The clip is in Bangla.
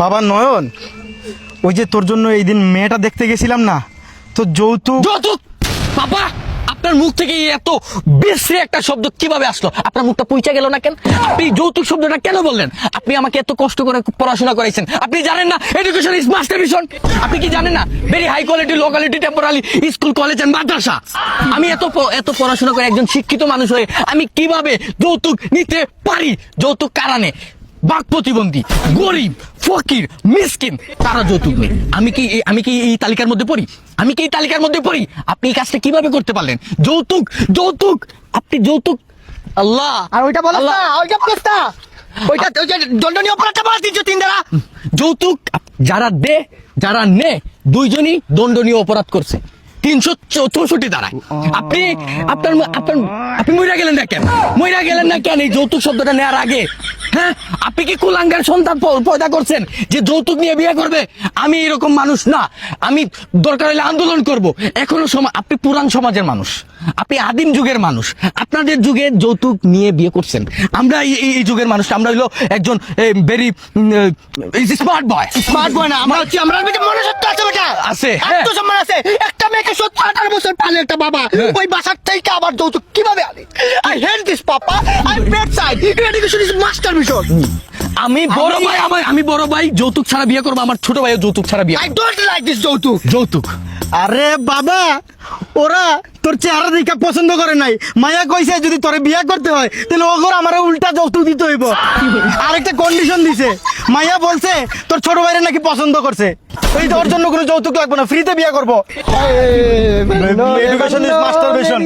বাবা নয়ন, ওই যে তোর জন্য এই দিন মেয়েটা দেখতে গেছিলাম না, তো যৌতুক। যৌতুক? বাবা, আপনার মুখ থেকে এত বিশ্রী একটা শব্দ কিভাবে আসলো? আপনার মুখটা পুইচা গেল না কেন? আপনি যৌতুক শব্দটা কেন বললেন? আপনি আমাকে এত কষ্ট করে পড়াশোনা করাইছেন, আপনি জানেন না এডুকেশন ইজ মাস্টার মিশন? আপনি কি জানেন না very high quality low quality temporary school college and মাদ্রাসা? আমি এত পড়াশোনা করে একজন শিক্ষিত মানুষ হয়ে আমি কিভাবে যৌতুক নিতে পারি? যৌতুক কারণে বাক প্রতিবন্ধী, গরিব, ফকির, মিসকিন তারা যৌতুক নেই। আমি কি এই তালিকার মধ্যে পড়ি? আমি কি এই তালিকার মধ্যে পড়ি? আপনি এই কাজটা কিভাবে করতে পারলেন? যৌতুক, যৌতুক, আপনি যৌতুক। আল্লাহ, আর ওইটা বলো আল্লাহ। না, ওইটা বলো না, ওইটা ওই যে দণ্ডনীয় অপরাধটা বলা দিচ্ছ তিন দ্বারা। যৌতুক যারা দে যারা নে দুইজনই দণ্ডনীয় অপরাধ করছে 364 ধারায়। আপনি আপনার আপনার আপনি মইরা গেলেন না কেন? মইরা গেলেন না কেন এই যৌতুক শব্দটা নেওয়ার আগে? হ্যাঁ, আপনি কি কুলাঙ্গার সন্তান পয়দা করছেন যে যৌতুক নিয়ে বিয়ে করবে? আমি এরকম মানুষ না। আমি দরকার হলে আন্দোলন করব। এখনো আপনি পুরান সমাজের মানুষ, আপনি আদিম যুগের মানুষ। আপনাদের যুগে যৌতুক নিয়ে বিয়ে করছেন। আমরা এই যুগের মানুষ, আমরা হইলো একজন very smart boy. Smart boy না, আমরা হচ্ছি, আমরা মনুষ্যত্ব আছে বেটা, আছে, আত্মসম্মান আছে। একটা মেয়েকে 17-18 বছর পালে একটা বাবা, ওই বাসার থেকে আবার যৌতুক কিভাবে আনে? I hate this papa, I bed side, education is master mission. আমি বড় ভাই যৌতুক ছাড়া বিয়ে করবো, আমার ছোট ভাইও যৌতুক ছাড়া বিয়ে আই ডোন্ট লাইক দিস যৌতুক। যৌতুক আরে বাবা, ওরা তোর চেহারা দেখা পছন্দ করে নাই। মায়া কইছে যদি তোরে বিয়া করতে হয় তাহলে ওগর আমার উল্টা যৌতুক দিতে হইব। আরেকটা কন্ডিশন দিছে, মায়া বলছে তোর ছোট ভাইরে নাকি পছন্দ করছে, এই তোর জন্য কোনো যৌতুক লাগবে না, ফ্রিতে বিয়া করবো। Education is master mission.